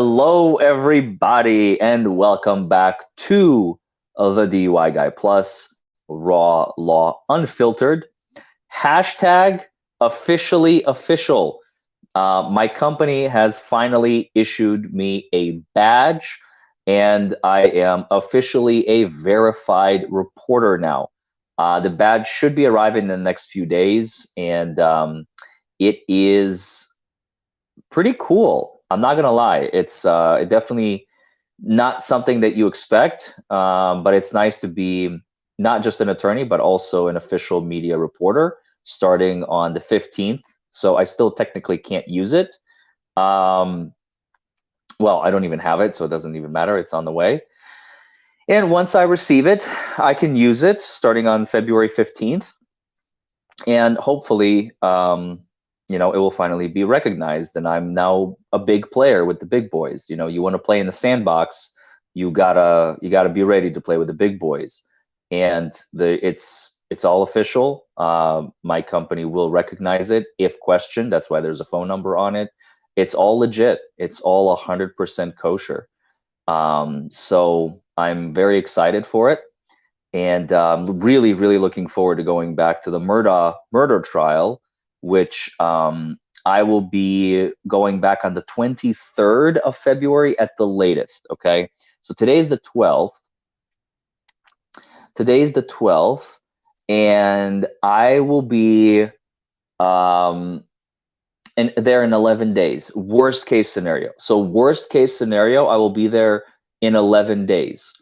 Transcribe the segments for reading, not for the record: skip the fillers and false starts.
Hello, everybody, and welcome back to the DUI Guy Plus Raw Law Unfiltered. Hashtag officially official. My company has finally issued me a badge, and I am officially a verified reporter now. The badge should be arriving in the next few days, and it is pretty cool. I'm not gonna lie. It's definitely not something that you expect, but it's nice to be not just an attorney, but also an official media reporter starting on the 15th. So I still technically can't use it. Um, well, I don't even have it, so it doesn't even matter. It's on the way. And once I receive it, I can use it starting on February 15th. And hopefully, it will finally be recognized. And I'm now a big player with the big boys. You want to play in the sandbox, you gotta be ready to play with the big boys. And it's all official. My company will recognize it if questioned. That's why there's a phone number on it. It's all legit. It's all 100% kosher. So I'm very excited for it, and really, really looking forward to going back to the murder trial, which I will be going back on the 23rd of February at the latest. Okay, so today's the 12th. Today's the 12th, and I will be there in 11 days. Worst case scenario. So worst case scenario, I will be there in 11 days.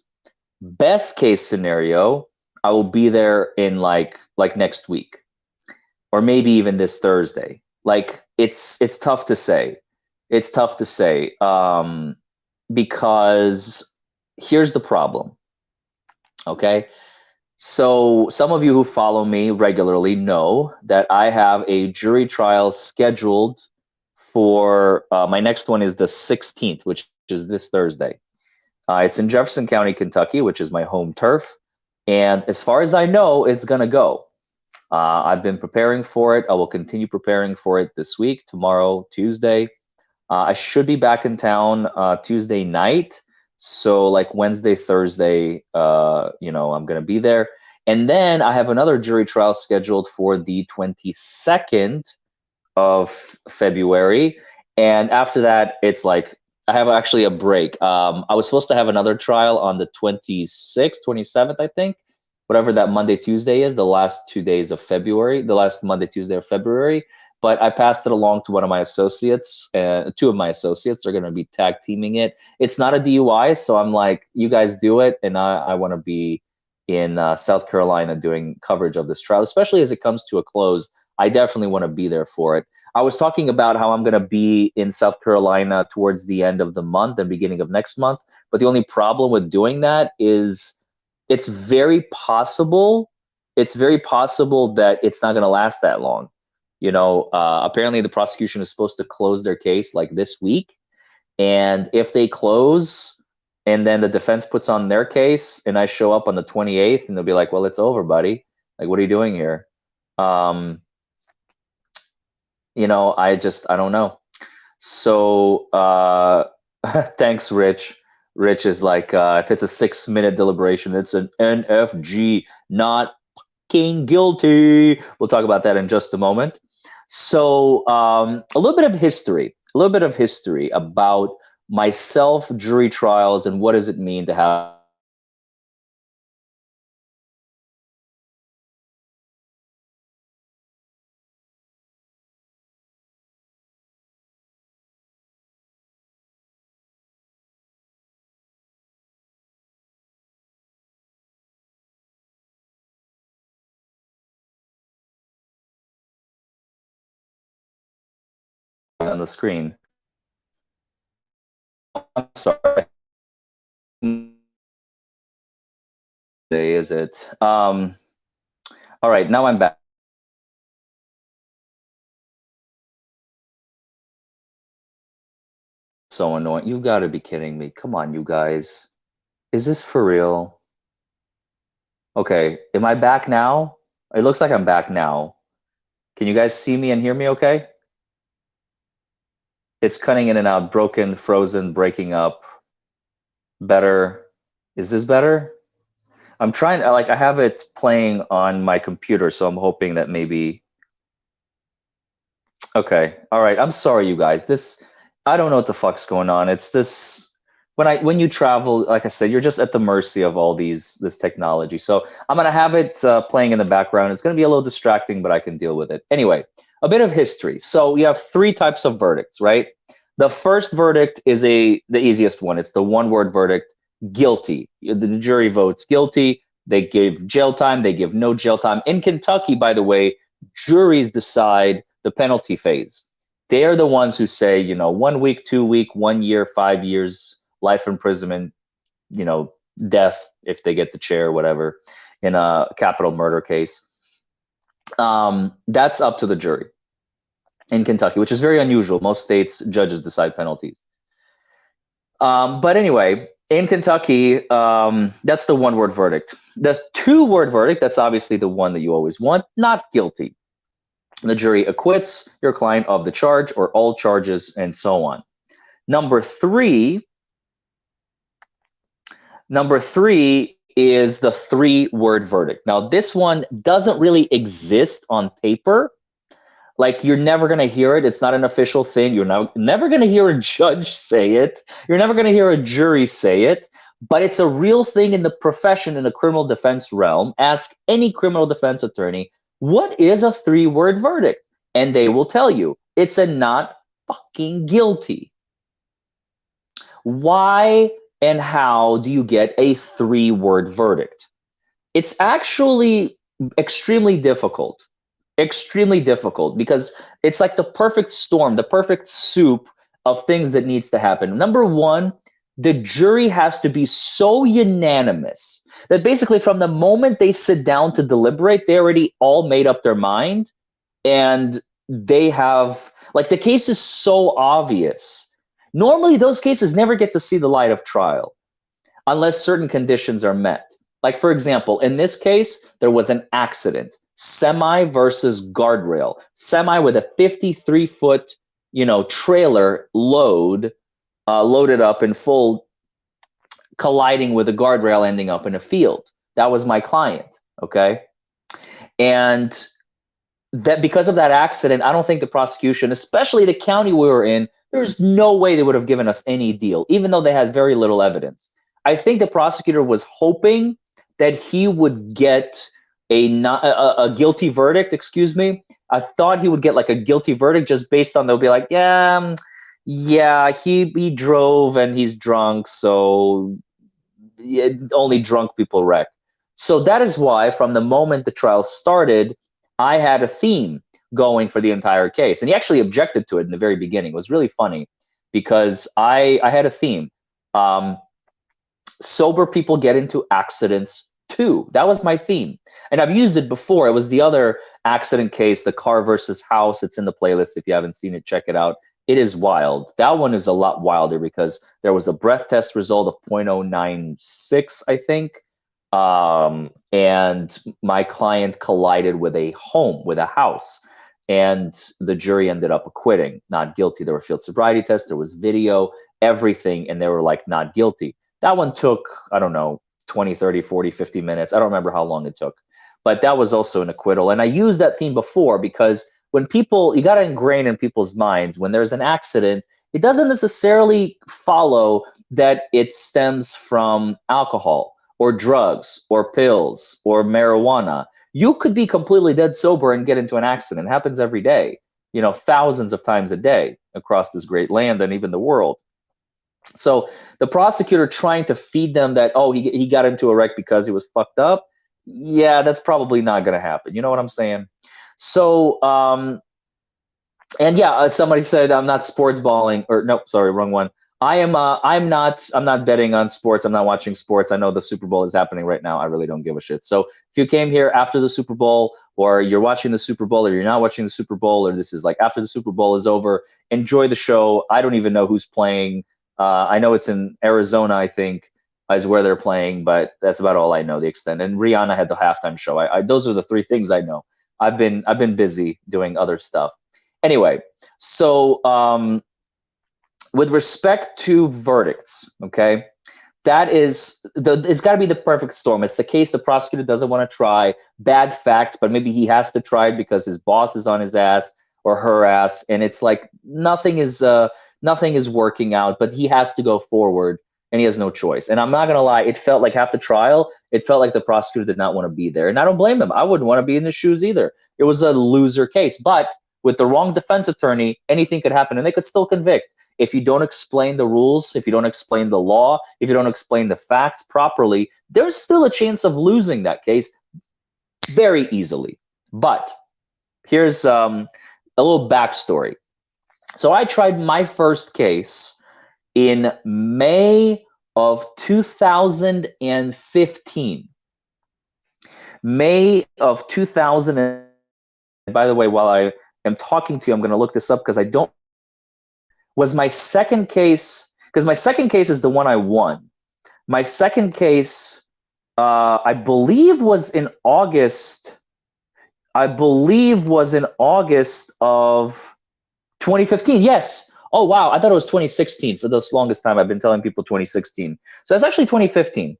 Best case scenario, I will be there in like next week, or maybe even this Thursday. Like it's tough to say. It's tough to say, because here's the problem. Okay, so some of you who follow me regularly know that I have a jury trial scheduled for my next one is the 16th, which is this Thursday. It's in Jefferson County, Kentucky, which is my home turf. And as far as I know, it's going to go. I've been preparing for it. I will continue preparing for it this week, tomorrow, Tuesday. I should be back in town Tuesday night. So, like Wednesday, Thursday, I'm going to be there. And then I have another jury trial scheduled for the 22nd of February. And after that, it's like I have actually a break. I was supposed to have another trial on the 26th, 27th, I think, whatever that Monday, Tuesday is, the last 2 days of February, the last Monday, Tuesday of February. But I passed it along to one of my associates. Two of my associates are going to be tag teaming it. It's not a DUI, so I'm like, you guys do it, and I want to be in South Carolina doing coverage of this trial, especially as it comes to a close. I definitely want to be there for it. I was talking about how I'm going to be in South Carolina towards the end of the month and beginning of next month. But the only problem with doing that is it's very possible. It's very possible that it's not going to last that long. Apparently the prosecution is supposed to close their case like this week. And if they close and then the defense puts on their case and I show up on the 28th and they'll be like, well, it's over, buddy. Like, what are you doing here? I don't know. So thanks, Rich. Rich is like, if it's a 6-minute deliberation, it's an NFG, not fucking guilty. We'll talk about that in just a moment. So a little bit of history about myself, jury trials, and what does it mean to have on the screen. I'm sorry. Day is it? All right, now I'm back. So annoying. You got to be kidding me. Come on, you guys. Is this for real? Okay, am I back now? It looks like I'm back now. Can you guys see me and hear me okay? It's cutting in and out, broken, frozen, breaking up. Better. Is this better? I'm trying, like, I have it playing on my computer, so I'm hoping that maybe. Okay. All right. I'm sorry, you guys. I don't know what the fuck's going on. It's this when you travel, like I said, you're just at the mercy of all this technology. So I'm gonna have it playing in the background. It's gonna be a little distracting, but I can deal with it. Anyway, a bit of history. So we have three types of verdicts, right? The first verdict is the easiest one. It's the one-word verdict, guilty. The jury votes guilty. They give jail time. They give no jail time. In Kentucky, by the way, juries decide the penalty phase. They're the ones who say, 1 week, 2 week, 1 year, 5 years, life imprisonment, death if they get the chair, whatever, in a capital murder case. That's up to the jury in Kentucky, which is very unusual. Most states, judges decide penalties. But anyway, in Kentucky, that's the one-word verdict. The two-word verdict, that's obviously the one that you always want, not guilty. The jury acquits your client of the charge or all charges and so on. Number three is the three-word verdict. Now, this one doesn't really exist on paper. Like, you're never going to hear it. It's not an official thing. You're never going to hear a judge say it. You're never going to hear a jury say it. But it's a real thing in the profession, in the criminal defense realm. Ask any criminal defense attorney, what is a three-word verdict? And they will tell you, it's a not fucking guilty. Why and how do you get a three-word verdict? It's actually extremely difficult because it's like the perfect storm, the perfect soup of things that needs to happen. Number one, the jury has to be so unanimous that basically from the moment they sit down to deliberate, they already all made up their mind, and they have, like, the case is so obvious. Normally those cases never get to see the light of trial unless certain conditions are met. Like, for example, in this case, there was an accident. Semi versus guardrail. Semi with a 53-foot, trailer loaded up in full, colliding with a guardrail, ending up in a field. That was my client, okay? And that because of that accident, I don't think the prosecution, especially the county we were in, there's no way they would have given us any deal, even though they had very little evidence. I think the prosecutor was hoping that he would get a guilty verdict, excuse me. I thought he would get like a guilty verdict just based on, they'll be like, yeah, he drove and he's drunk, so only drunk people wreck. So that is why from the moment the trial started, I had a theme going for the entire case. And he actually objected to it in the very beginning. It was really funny because I had a theme. Sober people get into accidents too. That was my theme. And I've used it before. It was the other accident case, the car versus house. It's in the playlist. If you haven't seen it, check it out. It is wild. That one is a lot wilder because there was a breath test result of 0.096, I think. And my client collided with a house. And the jury ended up acquitting, not guilty. There were field sobriety tests. There was video, everything. And they were like, not guilty. That one took, I don't know, 20, 30, 40, 50 minutes. I don't remember how long it took. But that was also an acquittal. And I used that theme before because when you got to ingrain in people's minds, when there's an accident, it doesn't necessarily follow that it stems from alcohol or drugs or pills or marijuana. You could be completely dead sober and get into an accident. It happens every day, thousands of times a day across this great land and even the world. So the prosecutor trying to feed them that, oh, he got into a wreck because he was fucked up. Yeah, that's probably not going to happen. You know what I'm saying? So, and yeah, somebody said I'm not sports balling, or no, sorry, wrong one. I'm not betting on sports. I'm not watching sports. I know the Super Bowl is happening right now. I really don't give a shit. So if you came here after the Super Bowl, or you're watching the Super Bowl, or you're not watching the Super Bowl, or this is like after the Super Bowl is over, enjoy the show. I don't even know who's playing. I know it's in Arizona, I think, is where they're playing, but that's about all I know, the extent. And Rihanna had the halftime show. Those are the three things I know. I've been busy doing other stuff. Anyway, so with respect to verdicts, okay, that is it's got to be the perfect storm. It's the case the prosecutor doesn't want to try, bad facts, but maybe he has to try it because his boss is on his ass or her ass, and it's like nothing is working out, but he has to go forward and he has no choice. And I'm not gonna lie, it felt like half the trial, it felt like the prosecutor did not want to be there, and I don't blame him. I wouldn't want to be in his shoes either. It was a loser case, but with the wrong defense attorney, anything could happen, and they could still convict. If you don't explain the rules, if you don't explain the law, if you don't explain the facts properly, there's still a chance of losing that case very easily. But here's a little backstory. So I tried my first case in May of 2015. May of 2000. And by the way, while I am talking to you, I'm going to look this up because I don't. Was my second case, because my second case is the one I won. My second case, I believe, was in August. I believe was in August of 2015. Yes. Oh, wow. I thought it was 2016. For the longest time, I've been telling people 2016. So it's actually 2015.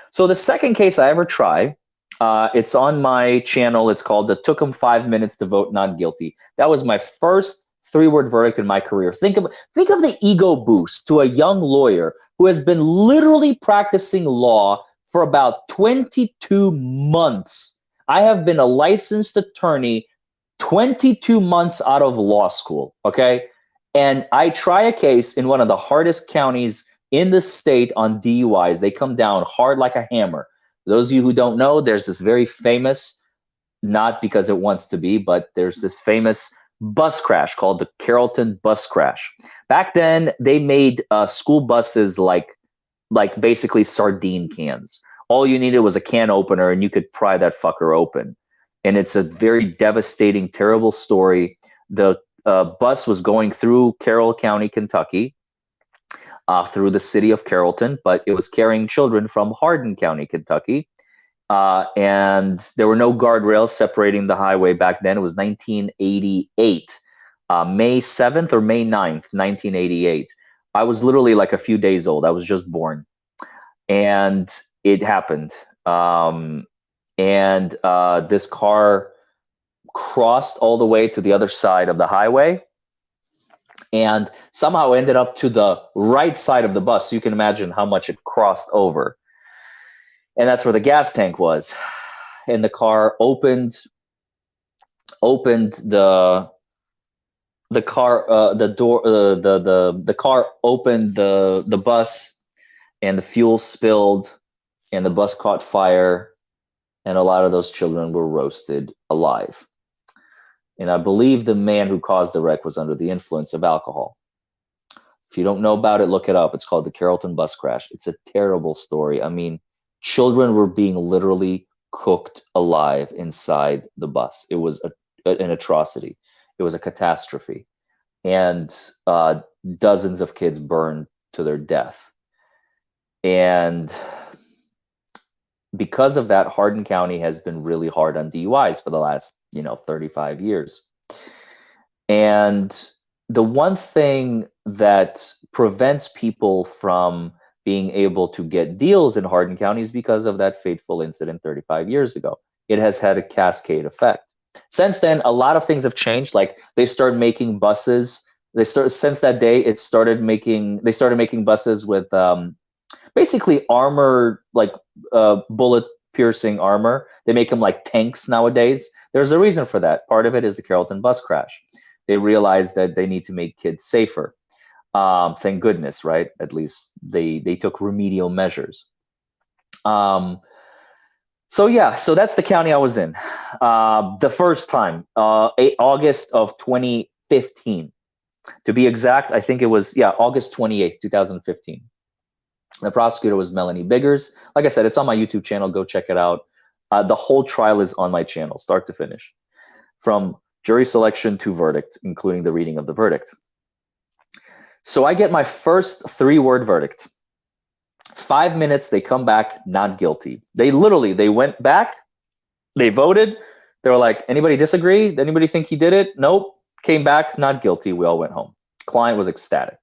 So the second case I ever tried, it's on my channel. It's called "It Took 'Em 5 Minutes to Vote Not Guilty." That was my first 3-word verdict in my career. Think of the ego boost to a young lawyer who has been literally practicing law for about 22 months. I have been a licensed attorney 22 months out of law school, okay? And I try a case in one of the hardest counties in the state on DUIs. They come down hard like a hammer. Those of you who don't know, there's this very famous, not because it wants to be, but there's this famous bus crash called the Carrollton bus crash. Back then, they made school buses like basically sardine cans. All you needed was a can opener, and you could pry that fucker open. And it's a very devastating, terrible story. The bus was going through Carroll County, Kentucky, through the city of Carrollton, but it was carrying children from Hardin County, Kentucky. And there were no guardrails separating the highway back then. It was 1988, May 7th or May 9th, 1988. I was literally like a few days old. I was just born. And it happened. This car crossed all the way to the other side of the highway and somehow ended up to the right side of the bus. So you can imagine how much it crossed over. And that's where the gas tank was. And the car opened the car opened the bus, and the fuel spilled, and the bus caught fire, and a lot of those children were roasted alive. And I believe the man who caused the wreck was under the influence of alcohol. If you don't know about it, look it up. It's called the Carrollton bus crash. It's a terrible story. I mean, children were being literally cooked alive inside the bus. It was an atrocity. It was a catastrophe. And dozens of kids burned to their death. And because of that, Hardin County has been really hard on DUIs for the last, 35 years. And the one thing that prevents people from being able to get deals in Hardin County is because of that fateful incident 35 years ago. It has had a cascade effect. Since then, a lot of things have changed. Like they started making buses. Since that day, they started making buses with basically armor, like bullet piercing armor. They make them like tanks nowadays. There's a reason for that. Part of it is the Carrollton bus crash. They realized that they need to make kids safer. Thank goodness, right? At least they took remedial measures. So that's the county I was in. The first time, August of 2015. To be exact, I think it was, August 28th, 2015. The prosecutor was Melanie Biggers. Like I said, it's on my YouTube channel. Go check it out. The whole trial is on my channel, start to finish, from jury selection to verdict, including the reading of the verdict. So I get my first 3-word verdict. 5 minutes, they come back, not guilty. They went back, they voted. They were like, anybody disagree? Anybody think he did it? Nope. Came back, not guilty. We all went home. Client was ecstatic.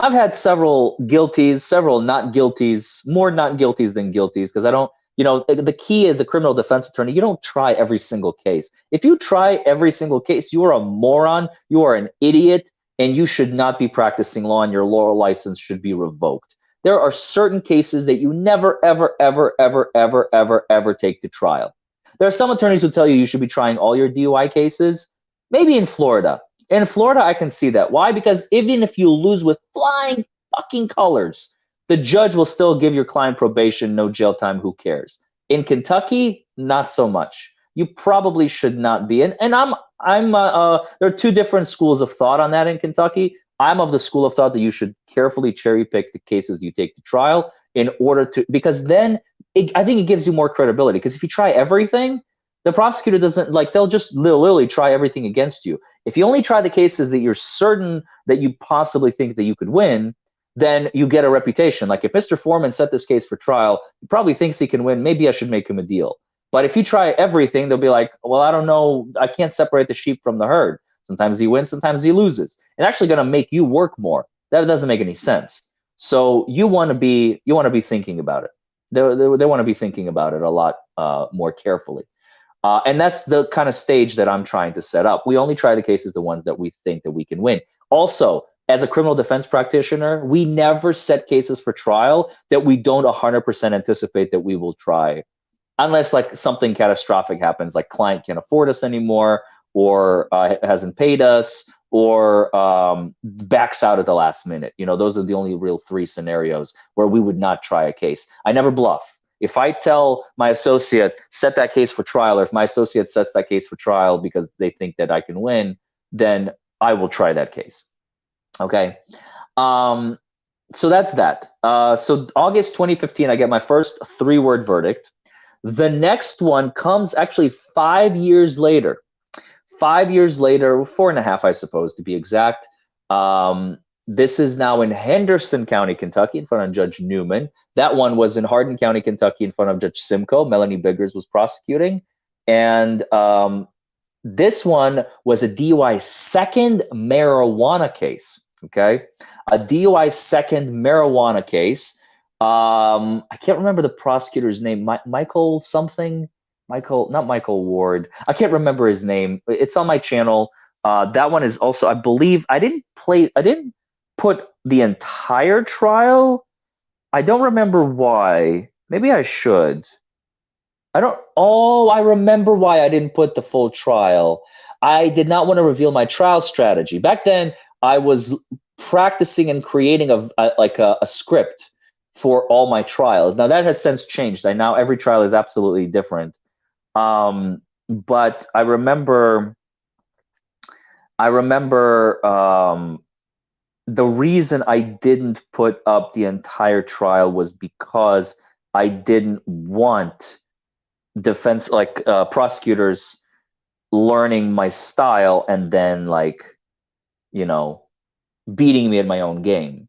I've had several guilties, several not guilties, more not guilties than guilties, because I don't, the key as a criminal defense attorney, you don't try every single case. If you try every single case, you are a moron, you are an idiot, and you should not be practicing law, and your law license should be revoked. There are certain cases that you never, ever, ever, ever, ever, ever, ever take to trial. There are some attorneys who tell you should be trying all your DUI cases, maybe in Florida. In Florida, I can see that. Why? Because even if you lose with flying fucking colors, the judge will still give your client probation, no jail time, who cares? In Kentucky, not so much. You probably should not be. And there are two different schools of thought on that in Kentucky. I'm of the school of thought that you should carefully cherry pick the cases you take to trial in order to, because then I think it gives you more credibility. Because if you try everything, the prosecutor doesn't, like, they'll just literally try everything against you. If you only try the cases that you're certain that you possibly think that you could win, then you get a reputation. Like, if Mr. Foreman set this case for trial, he probably thinks he can win. Maybe I should make him a deal. But if you try everything, they'll be like, well, I don't know. I can't separate the sheep from the herd. Sometimes he wins, sometimes he loses. It's actually going to make you work more. That doesn't make any sense. So you want to be thinking about it. They want to be thinking about it a lot more carefully. And that's the kind of stage that I'm trying to set up. We only try the cases, the ones that we think that we can win. Also, as a criminal defense practitioner, we never set cases for trial that we don't 100% anticipate that we will try. Unless like something catastrophic happens, like client can't afford us anymore, or hasn't paid us, or backs out at the last minute. Those are the only real three scenarios where we would not try a case. I never bluff. If I tell my associate, set that case for trial, or if my associate sets that case for trial because they think that I can win, then I will try that case. Okay. So that's that. So August 2015, I get my first 3-word verdict. The next one comes actually 5 years later. 5 years later, 4.5, I suppose, to be exact. This is now in Henderson County, Kentucky, in front of Judge Newman. That one was in Hardin County, Kentucky, in front of Judge Simcoe. Melanie Biggers was prosecuting. And this one was a DUI second marijuana case, okay? A DUI second marijuana case. I can't remember the prosecutor's name. Michael something? Not Michael Ward. I can't remember his name. It's on my channel. That one is also, I believe, I didn't put the entire trial. I don't remember why. Maybe I should. I remember why I didn't put the full trial. I did not want to reveal my trial strategy. Back then, I was practicing and creating a script for all my trials. Now that has since changed. Now every trial is absolutely different. But I remember the reason I didn't put up the entire trial was because I didn't want prosecutors learning my style and then beating me at my own game.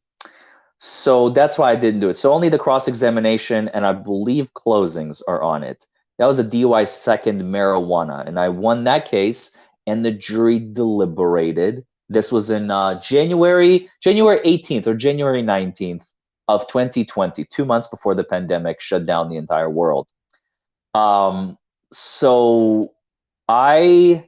So that's why I didn't do it. So only the cross-examination and I believe closings are on it. That was a DUI second marijuana, and I won that case, and the jury deliberated. This was in January 18th or January 19th of 2020, 2 months before the pandemic shut down the entire world. So I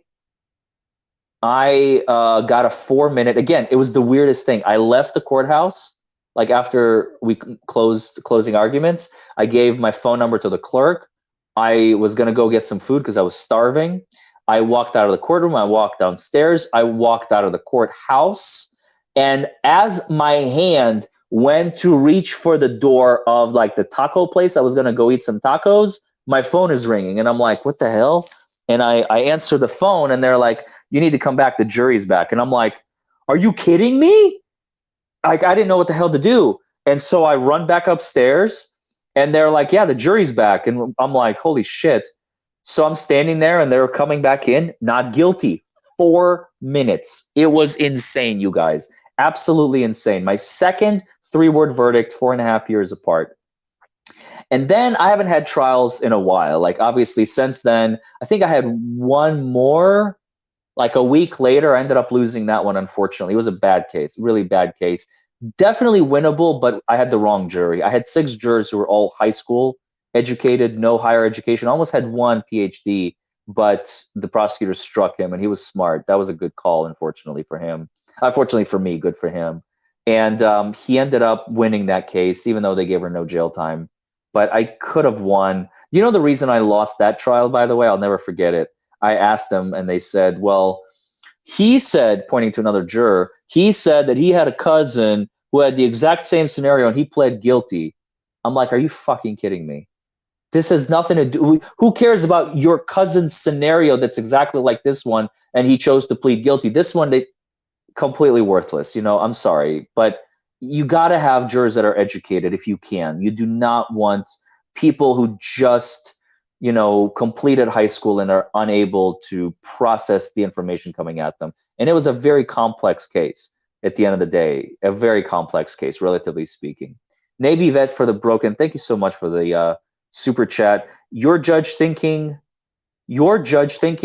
got a 4-minute, again, it was the weirdest thing. I left the courthouse, like after we closed closing arguments. I gave my phone number to the clerk. I was going to go get some food because I was starving. I walked out of the courtroom. I walked downstairs. I walked out of the courthouse. And as my hand went to reach for the door of the taco place, I was going to go eat some tacos. My phone is ringing. And I'm like, what the hell? And I answer the phone and they're like, you need to come back. The jury's back. And I'm like, are you kidding me? I didn't know what the hell to do. And so I run back upstairs. And they're like, yeah, the jury's back. And I'm like, holy shit. So I'm standing there and they're coming back in, not guilty. 4 minutes. It was insane, you guys. Absolutely insane. My second 3-word verdict, 4.5 years apart. And then I haven't had trials in a while. Obviously, since then, I think I had one more. A week later, I ended up losing that one, unfortunately. It was a bad case, really bad case. Definitely winnable, but I had the wrong jury. I had 6 jurors who were all high school educated, no higher education. I almost had one PhD, but the prosecutor struck him, and he was smart. That was a good call, unfortunately for him. Unfortunately for me, good for him. And he ended up winning that case, even though they gave her no jail time. But I could have won. You know the reason I lost that trial, by the way? I'll never forget it. I asked them, and they said, well, he said, pointing to another juror, he said that he had a cousin who had the exact same scenario and he pled guilty. I'm like, are you fucking kidding me? This has nothing to do. Who cares about your cousin's scenario that's exactly like this one and he chose to plead guilty? This one, they completely worthless. I'm sorry, but you got to have jurors that are educated if you can. You do not want people who just completed high school and are unable to process the information coming at them. And it was a very complex case at the end of the day, a very complex case, relatively speaking. Navy vet for the broken. Thank you so much for the super chat. Your judge thinking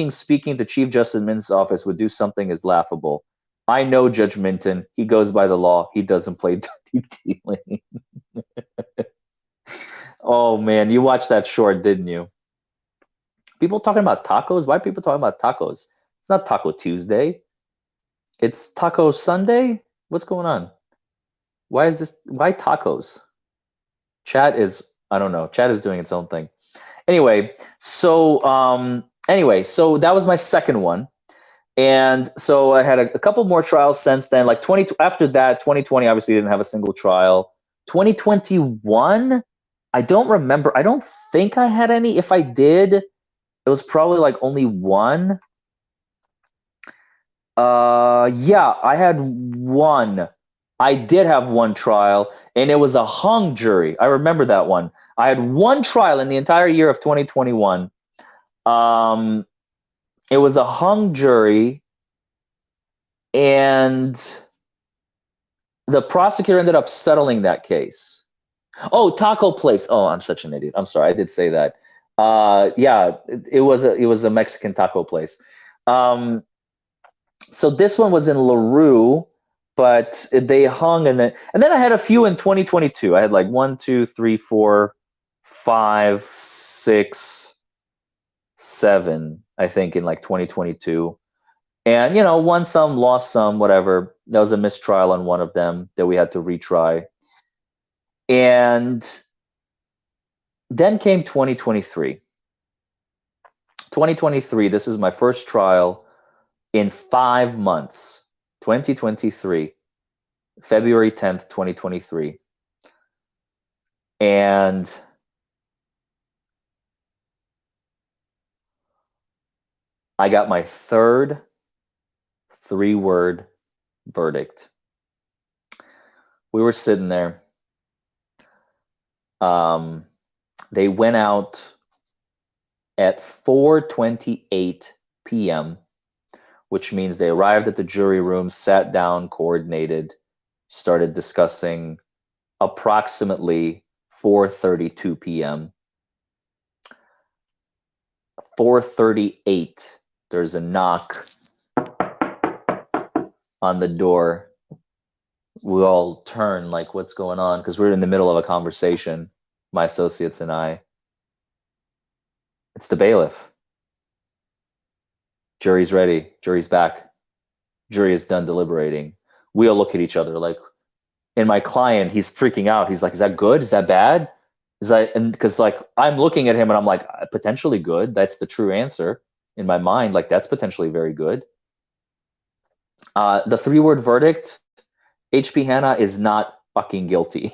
speaking to Chief Justice Minton's office would do something is laughable. I know Judge Minton. He goes by the law. He doesn't play dirty dealing. Oh man, you watched that short, didn't you? People talking about tacos? Why are people talking about tacos? It's not Taco Tuesday. It's Taco Sunday? What's going on? Why tacos? I don't know. Chat is doing its own thing. Anyway, so that was my second one. And so I had a couple more trials since then. Like after that, 2020 obviously didn't have a single trial. 2021, I don't remember. I don't think I had any. If I did, it was probably like only one. Yeah, I had one. I did have one trial, and it was a hung jury. I remember that one. I had one trial in the entire year of 2021. It was a hung jury, and the prosecutor ended up settling that case. Oh, taco place. Oh, I'm such an idiot. I'm sorry. I did say that. Yeah, it was a Mexican taco place. So this one was in LaRue, but they hung, and then I had a few in 2022. I had like 1, 2, 3, 4, 5, 6, 7, I think, in like 2022. And won some, lost some, whatever. That was a mistrial on one of them that we had to retry. And then came 2023. 2023, this is my first trial in 5 months. 2023, February 10th, 2023. And I got my third 3-word verdict. We were sitting there. They went out at 4:28 p.m., which means they arrived at the jury room, sat down, coordinated, started discussing approximately 4:32 p.m. 4:38, there's a knock on the door. We all turn like, what's going on? Because we're in the middle of a conversation, my associates and I. It's the bailiff. Jury's ready. Jury's back. Jury is done deliberating. We all look at each other like, and my client, he's freaking out. He's like, is that good? Is that bad? Because like I'm looking at him and I'm like, potentially good. That's the true answer in my mind. Like that's potentially very good. The 3-word verdict, HP Hanna is not fucking guilty.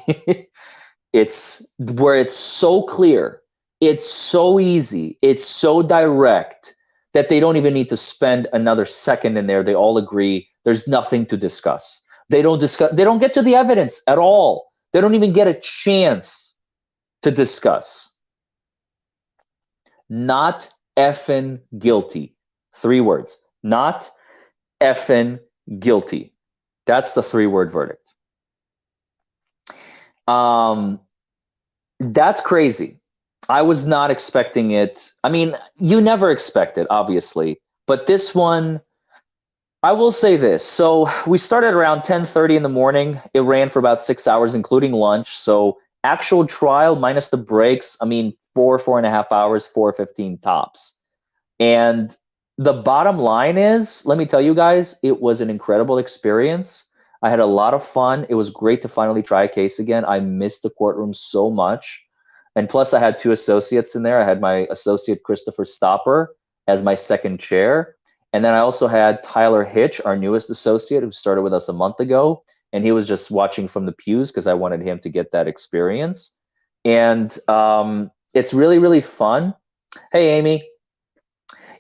It's where it's so clear, it's so easy, it's so direct that they don't even need to spend another second in there. They all agree there's nothing to discuss. They don't get to the evidence at all. They don't even get a chance to discuss. Not effing guilty. 3 words. Not effing guilty. That's the 3-word verdict. That's crazy. I was not expecting it. I mean, you never expect it, obviously. But this one, I will say this. So we started around 10:30 in the morning. It ran for about 6 hours, including lunch. So actual trial minus the breaks, I mean, 4.5 hours, 4:15 tops. And the bottom line is, let me tell you guys, it was an incredible experience. I had a lot of fun. It was great to finally try a case again. I missed the courtroom so much. And plus, I had two associates in there. I had my associate, Christopher Stopper, as my second chair. And then I also had Tyler Hitch, our newest associate, who started with us a month ago. And he was just watching from the pews because I wanted him to get that experience. And it's really, really fun. Hey, Amy,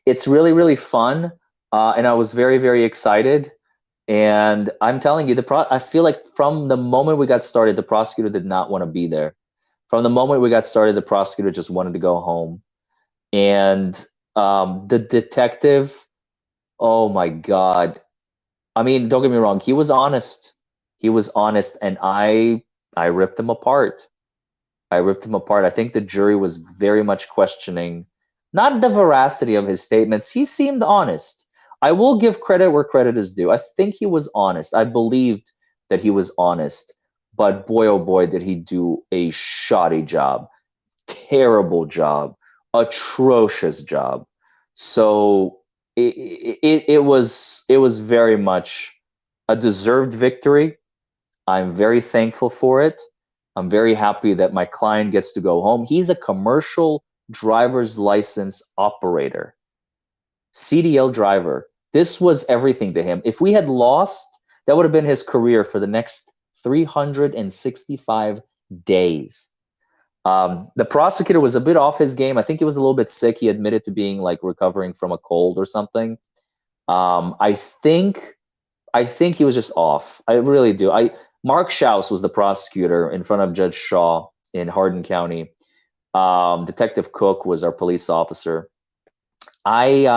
it's really, really fun. And I was very, very excited. And I'm telling you, I feel like from the moment we got started, the prosecutor did not want to be there. From the moment we got started, the prosecutor just wanted to go home. And the detective, oh my God. I mean, don't get me wrong, he was honest. He was honest, and I ripped him apart. I ripped him apart. I think the jury was very much questioning not the veracity of his statements. He seemed honest. I will give credit where credit is due. I think he was honest. I believed that he was honest. But boy, oh boy, did he do a shoddy job. Terrible job. Atrocious job. So it was very much a deserved victory. I'm very thankful for it. I'm very happy that my client gets to go home. He's a commercial driver's license operator, CDL driver. This was everything to him. If we had lost, that would have been his career for the next 365 days. The prosecutor was a bit off his game. I think he was a little bit sick. He admitted to being like recovering from a cold or something. Um, I think I think he was just off. I really do. Mark Schaus was the prosecutor in front of Judge Shaw in Hardin County. Detective Cook was our police officer. I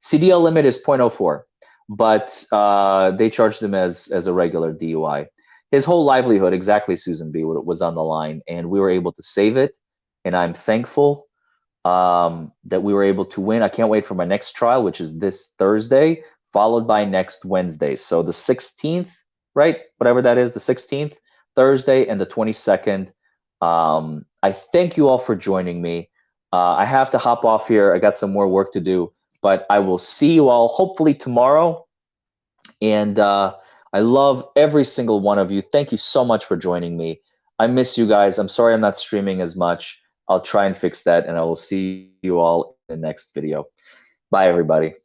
CDL limit is 0.04, but they charged him as a regular DUI. His whole livelihood, exactly, Susan B, was on the line, and we were able to save it. And I'm thankful that we were able to win. I can't wait for my next trial, which is this Thursday, followed by next Wednesday. So the 16th, right? Whatever that is, the 16th, Thursday, and the 22nd. I thank you all for joining me. I have to hop off here. I got some more work to do, but I will see you all hopefully tomorrow. And I love every single one of you. Thank you so much for joining me. I miss you guys. I'm sorry I'm not streaming as much. I'll try and fix that, and I will see you all in the next video. Bye, everybody.